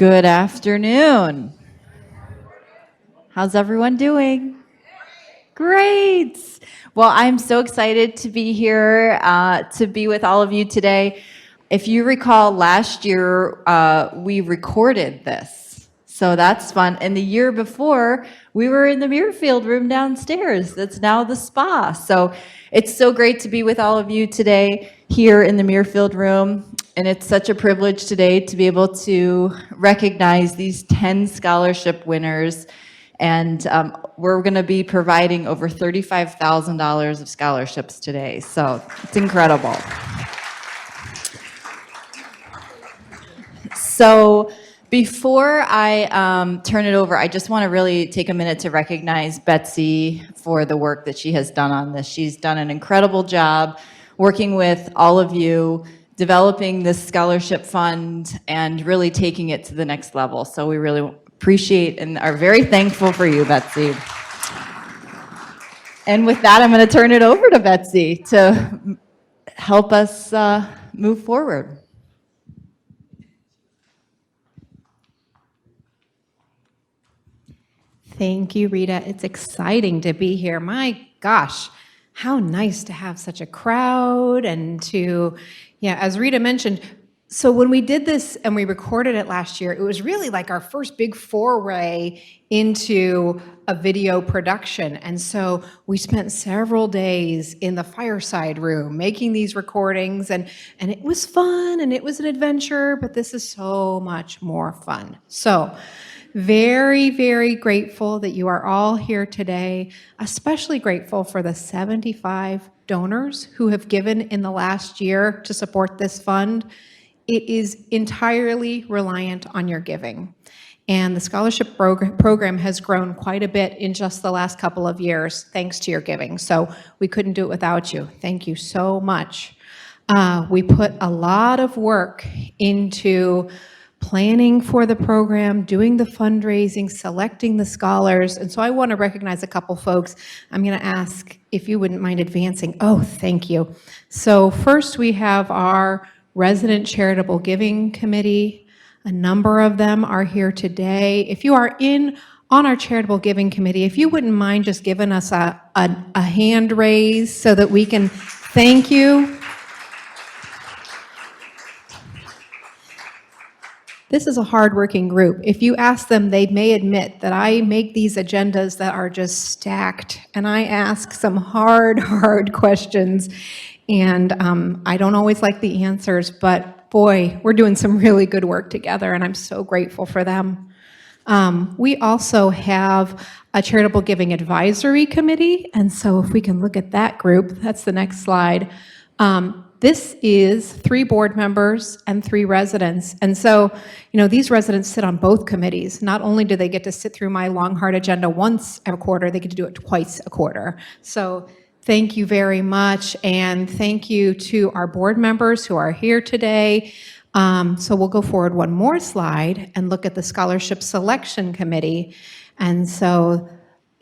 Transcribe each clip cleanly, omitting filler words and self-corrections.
Good afternoon. How's everyone doing? Great. Well, I'm so excited to be here, to be with all of you today. If you recall, last year we recorded this, so that's fun. And the year before, we were in the Muirfield room downstairs. That's now the spa. So it's so great to be with all of you today here in the Muirfield room. And it's such a privilege today to be able to recognize these 10 scholarship winners. And we're going to be providing over $35,000 of scholarships today. So it's incredible. So before I turn it over, I just want to really take a minute to recognize Betsy for the work that she has done on this. She's done an incredible job working with all of you, developing this scholarship fund and really taking it to the next level. So we really appreciate and are very thankful for you, Betsy. And with that, I'm going to turn it over to Betsy to help us move forward. Thank you, Rita. It's exciting to be here. My gosh, how nice to have such a crowd and to, as Rita mentioned, so when we did this and we recorded it last year, it was really like our first big foray into a video production. And so we spent several days in the fireside room making these recordings, and it was fun and it was an adventure, but this is so much more fun. So very, very grateful that you are all here today, especially grateful for the 75 donors who have given in the last year to support this fund. It is entirely reliant on your giving. And the scholarship program has grown quite a bit in just the last couple of years, thanks to your giving. So we couldn't do it without you. Thank you so much. We put a lot of work into planning for the program, doing the fundraising, selecting the scholars. And so I want to recognize a couple folks. I'm going to ask if you wouldn't mind advancing. Oh, thank you. So first we have our resident charitable giving committee. A number of them are here today. If you are on our charitable giving committee, if you wouldn't mind just giving us a hand raise so that we can thank you. This is a hardworking group. If you ask them, they may admit that I make these agendas that are just stacked, and I ask some hard questions, and I don't always like the answers, but boy, we're doing some really good work together, and I'm so grateful for them. We also have a charitable giving advisory committee, and so if we can look at that group, that's the next slide. This is 3 board members and 3 residents. And so, these residents sit on both committees. Not only do they get to sit through my long, hard agenda once a quarter, they get to do it twice a quarter. So thank you very much. And thank you to our board members who are here today. So we'll go forward one more slide and look at the scholarship selection committee. And so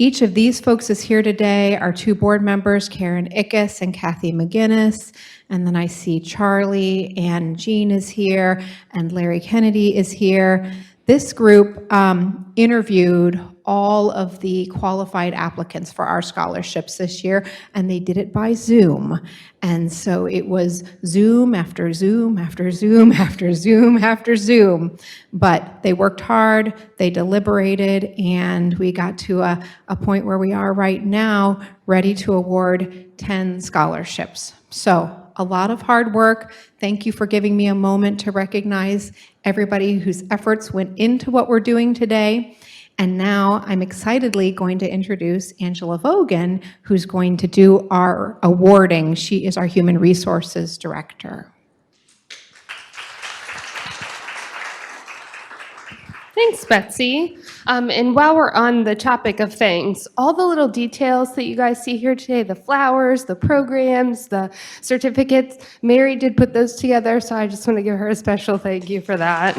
each of these folks is here today. Our 2 board members, Karen Ickes and Kathy McGinnis. And then I see Charlie and Jean is here and Larry Kennedy is here. This group interviewed all of the qualified applicants for our scholarships this year, and they did it by Zoom. And so it was Zoom after Zoom after Zoom after Zoom after Zoom. But they worked hard, they deliberated, and we got to a point where we are right now, ready to award 10 scholarships. So a lot of hard work. Thank you for giving me a moment to recognize everybody whose efforts went into what we're doing today. And now I'm excitedly going to introduce Angela Vogan, who's going to do our awarding. She is our Human Resources Director. Thanks, Betsy. And while we're on the topic of things, all the little details that you guys see here today, the flowers, the programs, the certificates, Mary did put those together, so I just want to give her a special thank you for that.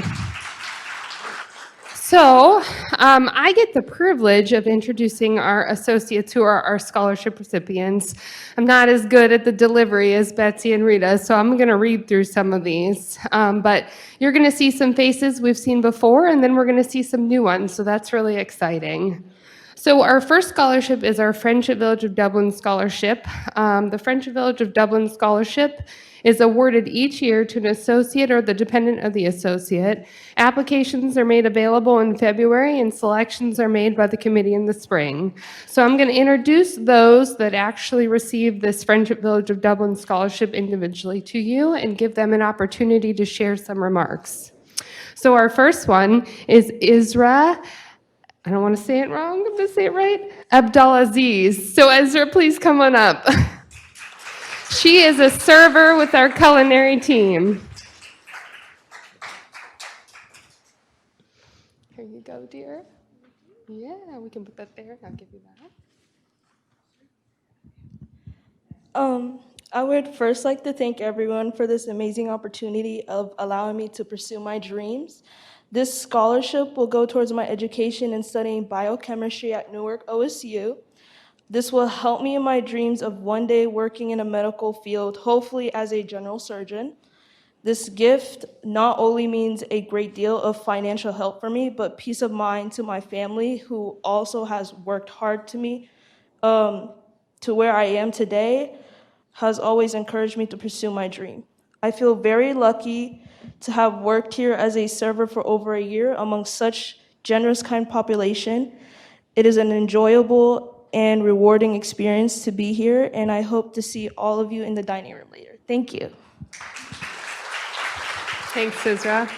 So I get the privilege of introducing our associates who are our scholarship recipients. I'm not as good at the delivery as Betsy and Rita, so I'm going to read through some of these. But you're going to see some faces we've seen before, and then we're going to see some new ones, so that's really exciting. So our first scholarship is our Friendship Village of Dublin Scholarship. The Friendship Village of Dublin Scholarship is awarded each year to an associate or the dependent of the associate. Applications are made available in February and selections are made by the committee in the spring. So I'm going to introduce those that actually received this Friendship Village of Dublin Scholarship individually to you and give them an opportunity to share some remarks. So our first one is Isra. I don't want to say it wrong. I'm going to say it right. Abdulaziz. So Ezra, please come on up. She is a server with our culinary team. Here you go, dear. Yeah, we can put that there. I'll give you that. I would first like to thank everyone for this amazing opportunity of allowing me to pursue my dreams. This scholarship will go towards my education in studying biochemistry at Newark OSU. This will help me in my dreams of one day working in a medical field, hopefully as a general surgeon. This gift not only means a great deal of financial help for me, but peace of mind to my family, who also has worked hard to where I am today, has always encouraged me to pursue my dream. I feel very lucky to have worked here as a server for over a year among such generous, kind population. It is an enjoyable and rewarding experience to be here, and I hope to see all of you in the dining room later. Thank you. Thanks, Isra.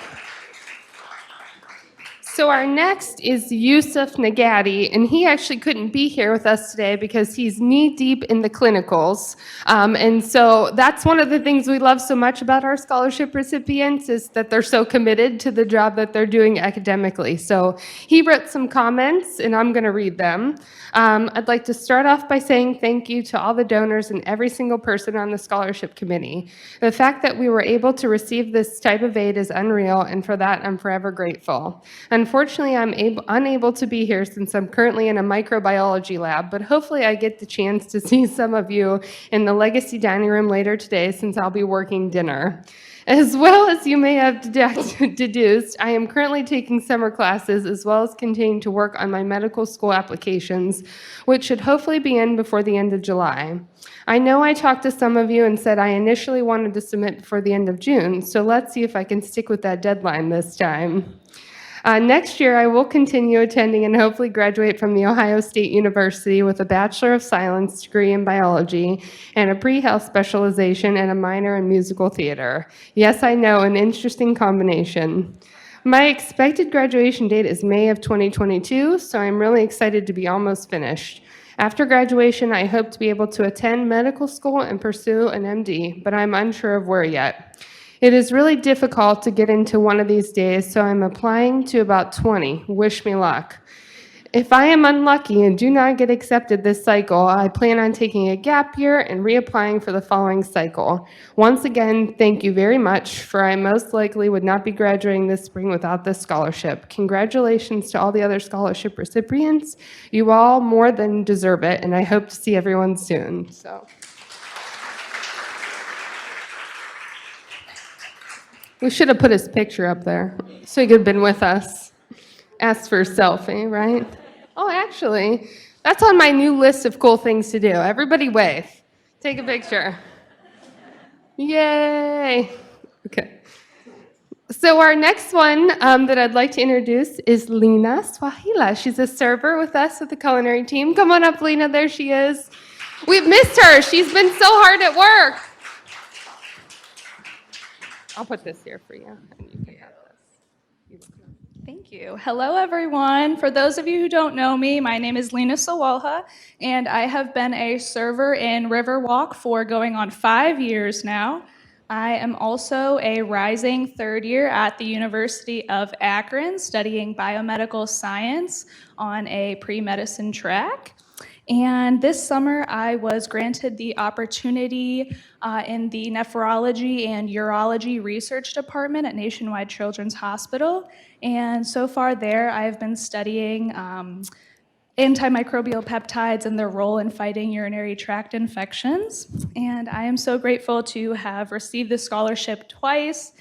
So our next is Yusuf Nagati, and he actually couldn't be here with us today because he's knee-deep in the clinicals. And so that's one of the things we love so much about our scholarship recipients is that they're so committed to the job that they're doing academically. So he wrote some comments, and I'm going to read them. I'd like to start off by saying thank you to all the donors and every single person on the scholarship committee. The fact that we were able to receive this type of aid is unreal, and for that, I'm forever grateful. Unfortunately, I'm unable to be here since I'm currently in a microbiology lab, but hopefully I get the chance to see some of you in the Legacy Dining Room later today since I'll be working dinner. As well as you may have deduced, I am currently taking summer classes as well as continuing to work on my medical school applications, which should hopefully be in before the end of July. I know I talked to some of you and said I initially wanted to submit before the end of June, so let's see if I can stick with that deadline this time. Next year, I will continue attending and hopefully graduate from The Ohio State University with a Bachelor of Science degree in biology and a pre-health specialization and a minor in musical theater. Yes, I know, an interesting combination. My expected graduation date is May of 2022, so I'm really excited to be almost finished. After graduation, I hope to be able to attend medical school and pursue an MD, but I'm unsure of where yet. It is really difficult to get into one of these days, so I'm applying to about 20. Wish me luck. If I am unlucky and do not get accepted this cycle, I plan on taking a gap year and reapplying for the following cycle. Once again, thank you very much, for I most likely would not be graduating this spring without this scholarship. Congratulations to all the other scholarship recipients. You all more than deserve it, and I hope to see everyone soon. We should have put his picture up there so he could have been with us. Asked for a selfie, right? Oh, actually, that's on my new list of cool things to do. Everybody wave. Take a picture. Yay. Okay. So our next one that I'd like to introduce is Lena Swahila. She's a server with us with the culinary team. Come on up, Lena. There she is. We've missed her. She's been so hard at work. I'll put this here for you, and you can have this. Thank you. Hello, everyone. For those of you who don't know me, my name is Lena Sawalha, and I have been a server in Riverwalk for going on 5 years now. I am also a rising third year at the University of Akron, studying biomedical science on a pre-medicine track. And this summer, I was granted the opportunity in the nephrology and urology research department at Nationwide Children's Hospital. And so far there, I've been studying antimicrobial peptides and their role in fighting urinary tract infections. And I am so grateful to have received this scholarship twice.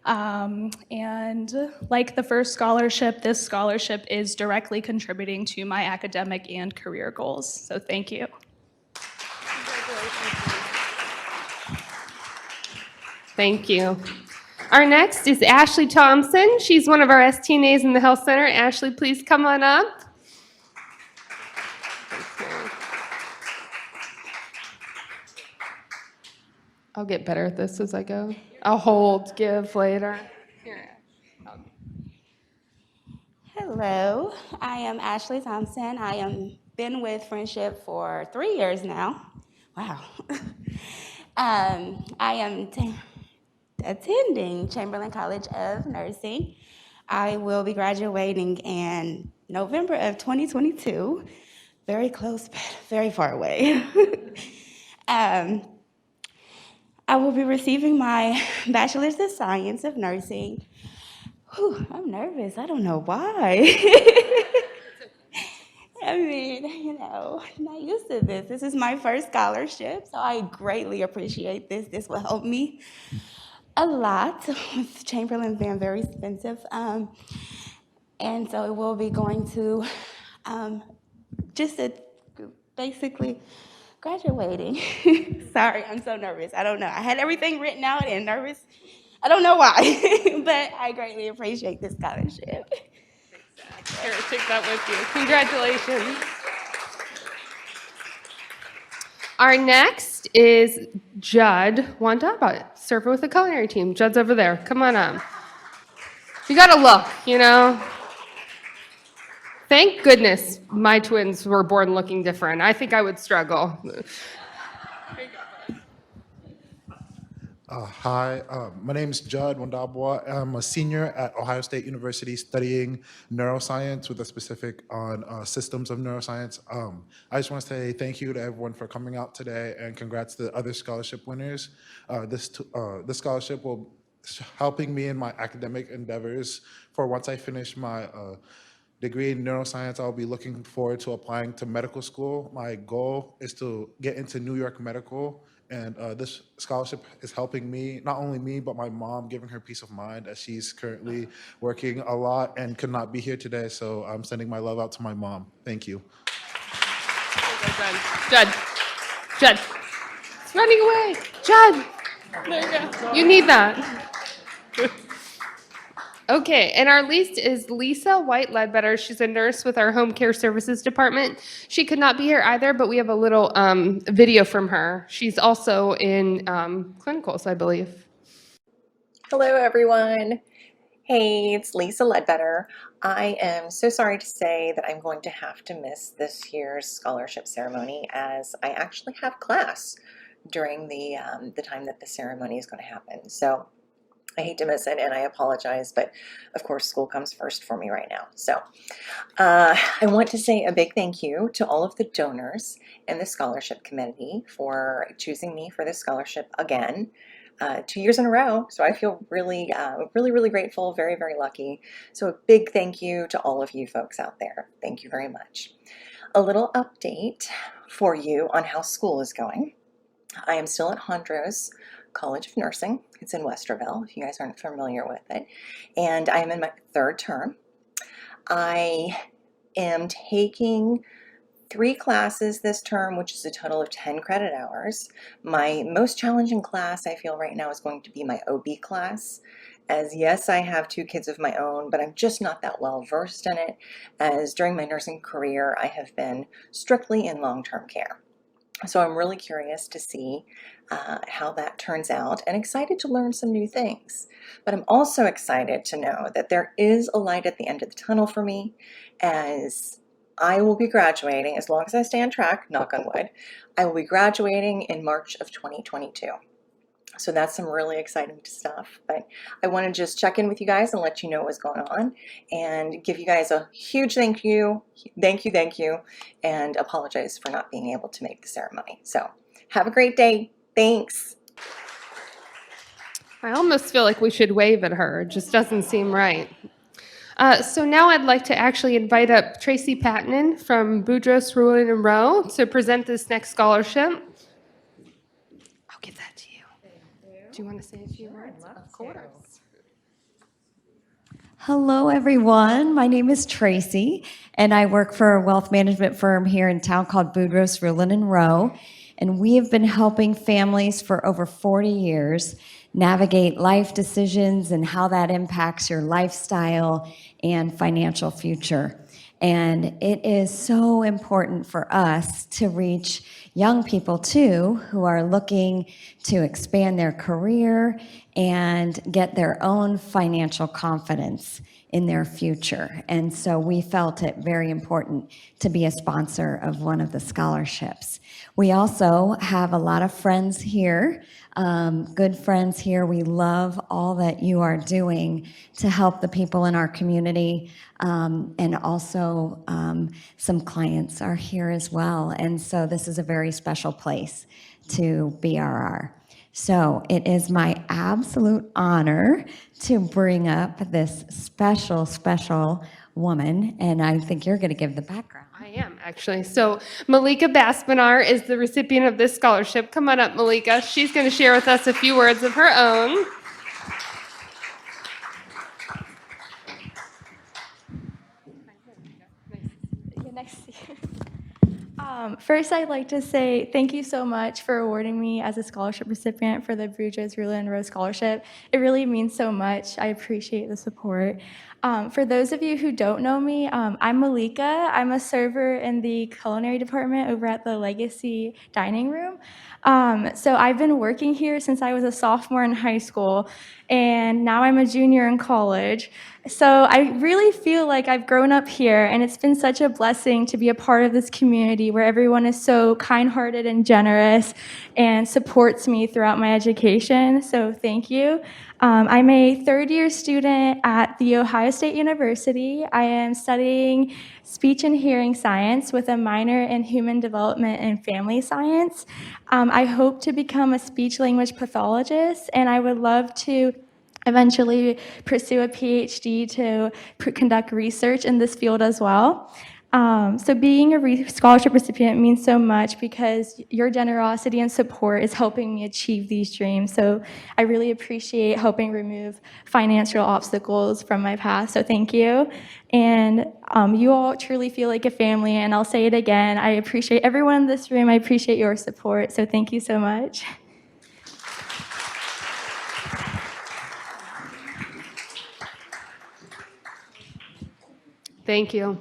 And like the first scholarship, this scholarship is directly contributing to my academic and career goals. So thank you. Thank you. Our next is Ashley Thompson. She's one of our STNAs in the Health Center. Ashley, please come on up. I'll get better at this as I go. I'll hold, give later. Here. Hello, I am Ashley Thompson. I am been with Friendship for 3 years now. Wow. I am attending Chamberlain College of Nursing. I will be graduating in November of 2022. Very close, but very far away. I will be receiving my Bachelor's of Science of Nursing. Whew, I'm nervous. I don't know why. I mean, not used to this. This is my first scholarship, so I greatly appreciate this. This will help me a lot, with Chamberlain being very expensive. And so it will be going to basically graduating. Sorry, I'm so nervous. I don't know. I had everything written out and nervous. I don't know why, but I greatly appreciate this scholarship. Here, take that with you. Congratulations. Our next is Judd Wandaba, server with the culinary team. Judd's over there. Come on up. You gotta look, Thank goodness my twins were born looking different. I think I would struggle. Hi, my name is Judd Wandabwa. I'm a senior at Ohio State University studying neuroscience with a specific on systems of neuroscience. I just want to say thank you to everyone for coming out today and congrats to the other scholarship winners. This scholarship will helping me in my academic endeavors for once I finish my degree in neuroscience. I'll be looking forward to applying to medical school. My goal is to get into New York Medical, and this scholarship is helping me, not only me, but my mom, giving her peace of mind as she's currently working a lot and could not be here today. So I'm sending my love out to my mom. Thank you. Judd. It's running away. Judd. There you go. You need that. Okay, and our least is Lisa White Ledbetter. She's a nurse with our home care services department. She could not be here either, but we have a little video from her. She's also in clinicals, I believe. Hello, everyone. Hey, it's Lisa Ledbetter. I am so sorry to say that I'm going to have to miss this year's scholarship ceremony, as I actually have class during the time that the ceremony is going to happen. So I hate to miss it, and I apologize, but of course school comes first for me right now. So I want to say a big thank you to all of the donors and the scholarship committee for choosing me for this scholarship again, 2 years in a row. So I feel really, really grateful, very, very lucky. So a big thank you to all of you folks out there. Thank you very much. A little update for you on how school is going. I am still at Hondros College of Nursing. It's in Westerville, if you guys aren't familiar with it. And I am in my third term. I am taking 3 classes this term, which is a total of 10 credit hours. My most challenging class, I feel right now, is going to be my OB class. As yes, I have 2 kids of my own, but I'm just not that well versed in it, as during my nursing career, I have been strictly in long-term care. So I'm really curious to see how that turns out, and excited to learn some new things. But I'm also excited to know that there is a light at the end of the tunnel for me, as I will be graduating, as long as I stay on track, knock on wood, I will be graduating in March of 2022. So that's some really exciting stuff. But I want to just check in with you guys and let you know what's going on and give you guys a huge thank you, and apologize for not being able to make the ceremony. So have a great day. Thanks. I almost feel like we should wave at her. It just doesn't seem right. So now I'd like to actually invite up Tracy Patton from Boudreaux, Rulin and Rowe to present this next scholarship. I'll give that to you. Do you want to say a few words? Of course. Hello, everyone. My name is Tracy, and I work for a wealth management firm here in town called Boudreaux, Rulin and Rowe. And we have been helping families for over 40 years navigate life decisions and how that impacts your lifestyle and financial future. And it is so important for us to reach young people too who are looking to expand their career and get their own financial confidence in their future. And so we felt it very important to be a sponsor of one of the scholarships. We also have a lot of friends here, good friends here. We love all that you are doing to help the people in our community. And also some clients are here as well. And so this is a very special place to BRR. So it is my absolute honor to bring up this special, special woman. And I think you're going to give the background. I am, actually. So Malika Baspinar is the recipient of this scholarship. Come on up, Malika. She's going to share with us a few words of her own. Nice to see you. First, I'd like to say thank you so much for awarding me as a scholarship recipient for the Boudreaux, Rulin and Rowe Scholarship. It really means so much. I appreciate the support. For those of you who don't know me, I'm Malika. I'm a server in the culinary department over at the Legacy Dining Room. So I've been working here since I was a sophomore in high school, and now I'm a junior in college. So I really feel like I've grown up here, and it's been such a blessing to be a part of this community where everyone is so kind-hearted and generous and supports me throughout my education. So thank you. I'm a third-year student at The Ohio State University. I am studying speech and hearing science with a minor in human development and family science. I hope to become a speech-language pathologist, and I would love to eventually pursue a PhD to conduct research in this field as well. So being a scholarship recipient means so much because your generosity and support is helping me achieve these dreams. So I really appreciate helping remove financial obstacles from my path. So thank you. And you all truly feel like a family. And I'll say it again, I appreciate everyone in this room. I appreciate your support. So thank you so much. Thank you.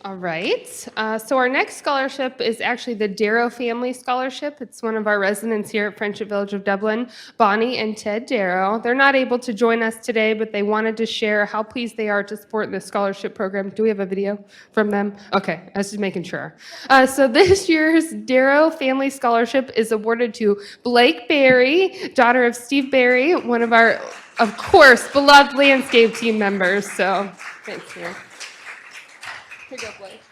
All right. So our next scholarship is actually the Darrow Family Scholarship. It's one of our residents here at Friendship Village of Dublin, Bonnie and Ted Darrow. They're not able to join us today, but they wanted to share how pleased they are to support this scholarship program. Do we have a video from them? Okay, I was just making sure. So this year's Darrow Family Scholarship is awarded to Blake Berry, daughter of Steve Berry, one of our, of course, beloved landscape team members. So thank you. Here you go, Blake.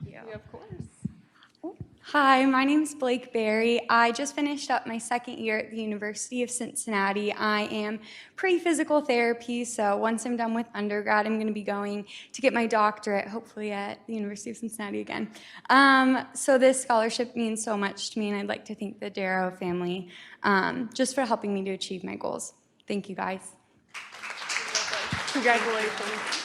Yeah. Of course. Hi, my name is Blake Berry. I just finished up my second year at the University of Cincinnati. I am pre-physical therapy, so once I'm done with undergrad, I'm going to be going to get my doctorate, hopefully at the University of Cincinnati again. So this scholarship means so much to me, and I'd like to thank the Darrow family just for helping me to achieve my goals. Thank you, guys. Congratulations.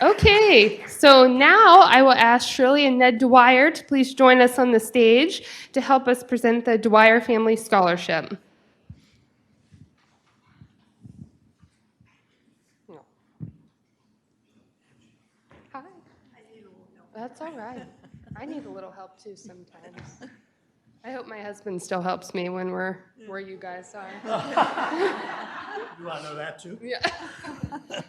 Okay, so now I will ask Shirley and Ned Dewire to please join us on the stage to help us present the Dewire Family Scholarship. Hi. That's all right. I need a little help too sometimes. I hope my husband still helps me when we're where you guys are. You want to know that too? Yeah.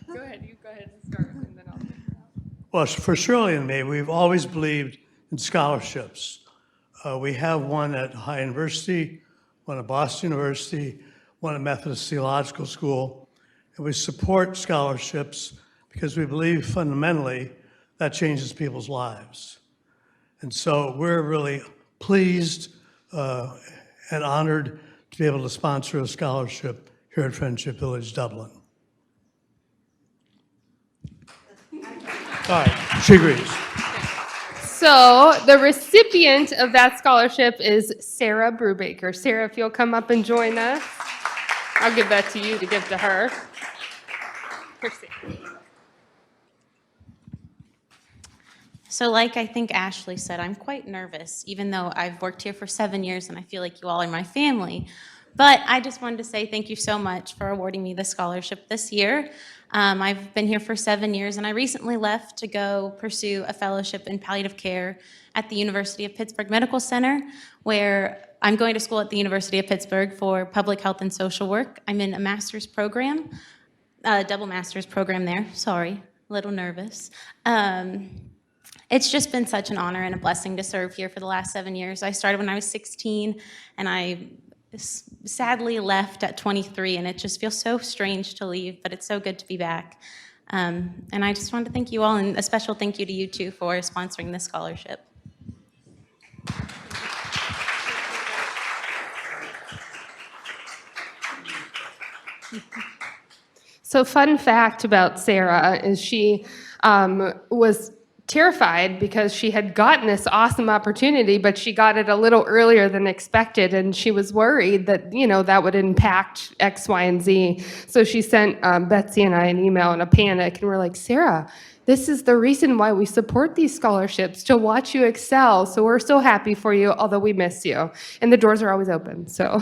Go ahead and start, and then I'll figure it out. Well, for Shirley and me, we've always believed in scholarships. We have one at Ohio University, one at Boston University, one at Methodist Theological School, and we support scholarships because we believe fundamentally that changes people's lives. And so we're really pleased and honored to be able to sponsor a scholarship here at Friendship Village, Dublin. All right, she agrees. So the recipient of that scholarship is Sarah Brubaker. Sarah, if you'll come up and join us. I'll give that to you to give to her. Here, Sarah. So like I think Ashley said, I'm quite nervous, even though I've worked here for 7 years and I feel like you all are my family. But I just wanted to say thank you so much for awarding me the scholarship this year. I've been here for 7 years, and I recently left to go pursue a fellowship in palliative care at the University of Pittsburgh Medical Center, where I'm going to school at the University of Pittsburgh for public health and social work. I'm in a master's program, a double master's program there. Sorry, a little nervous. It's just been such an honor and a blessing to serve here for the last 7 years. I started when I was 16, and I sadly left at 23, and it just feels so strange to leave, but it's so good to be back. And I just wanted to thank you all, and a special thank you to you two for sponsoring this scholarship. So fun fact about Sarah is she was terrified because she had gotten this awesome opportunity, but she got it a little earlier than expected, and she was worried that, you know, that would impact X, Y, and Z. So she sent Betsy and I an email in a panic, and we're like, Sarah, this is the reason why we support these scholarships, to watch you excel. So we're so happy for you, although we miss you. And the doors are always open, so.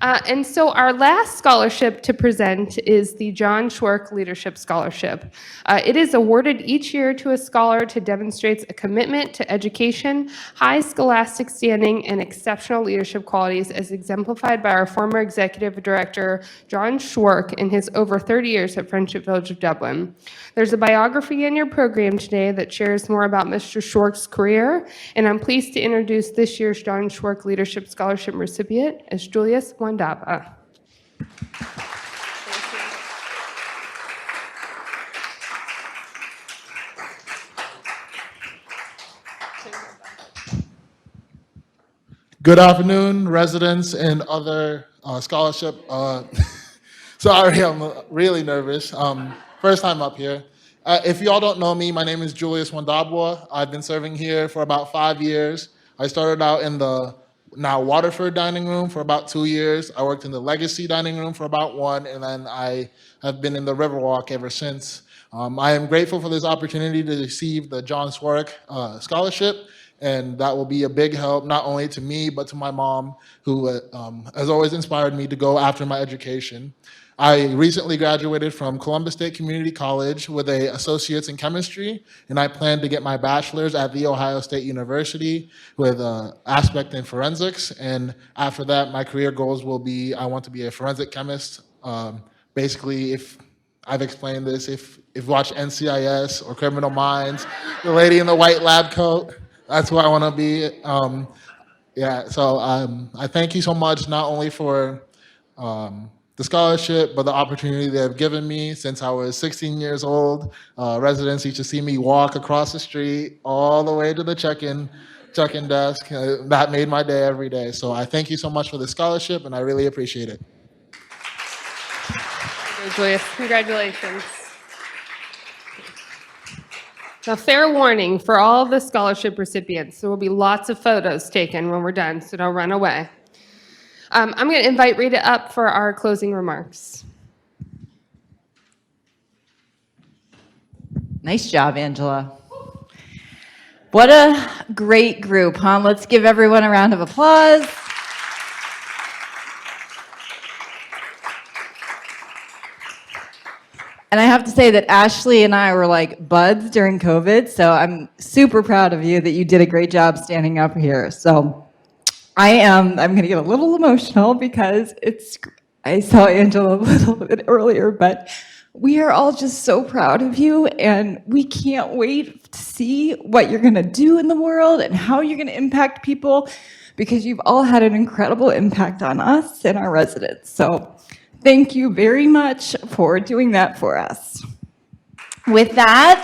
And so our last scholarship to present is the John Schwarck Leadership Scholarship. It is awarded each year to a scholar to demonstrate a commitment to education, high scholastic standing, and exceptional leadership qualities as exemplified by our former executive director, John Schwarck, in his over 30 years at Friendship Village of Dublin. There's a biography in your program today that shares more about Mr. Schwarck's career, and I'm pleased to introduce this year's John Schwarck Leadership Scholarship recipient as Julius Wandaba. Good afternoon, residents and other scholarship. Sorry, I'm really nervous. First time up here. If y'all don't know me, my name is Julius Wandabwa. I've been serving here for about 5 years. I started out in the now Waterford dining room for about 2 years. I worked in the Legacy dining room for about 1, and then I have been in the Riverwalk ever since. I am grateful for this opportunity to receive the John Schwarck Scholarship, and that will be a big help not only to me, but to my mom, who has always inspired me to go after my education. I recently graduated from Columbus State Community College with an associate's in chemistry, and I plan to get my bachelor's at The Ohio State University with an aspect in forensics. And after that, my career goals will be, I want to be a forensic chemist. Basically, if I've explained this, if you watch NCIS or Criminal Minds, the lady in the white lab coat, that's who I want to be. So I thank you so much, not only for the scholarship, but the opportunity they have given me since I was 16 years old. Residents used to see me walk across the street all the way to the check-in desk. That made my day every day. So I thank you so much for the scholarship, and I really appreciate it. Julius, congratulations. Now, fair warning for all of the scholarship recipients, there will be lots of photos taken when we're done, so don't run away. I'm going to invite Rita up for our closing remarks. Nice job, Angela. What a great group, huh? Let's give everyone a round of applause. And I have to say that Ashley and I were like buds during COVID, so I'm super proud of you that you did a great job standing up here. So I'm going to get a little emotional because I saw Angela a little bit earlier, but We are all just so proud of you, and we can't wait to see what you're going to do in the world and how you're going to impact people, because you've all had an incredible impact on us and our residents. So thank you very much for doing that for us. With that,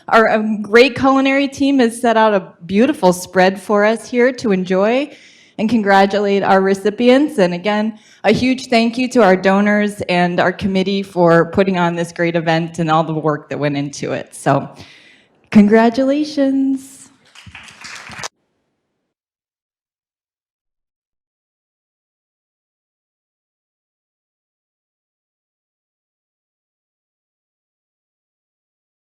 our great culinary team has set out a beautiful spread for us here to enjoy and congratulate our recipients. And again, a huge thank you to our donors and our committee for putting on this great event and all the work that went into it. So congratulations.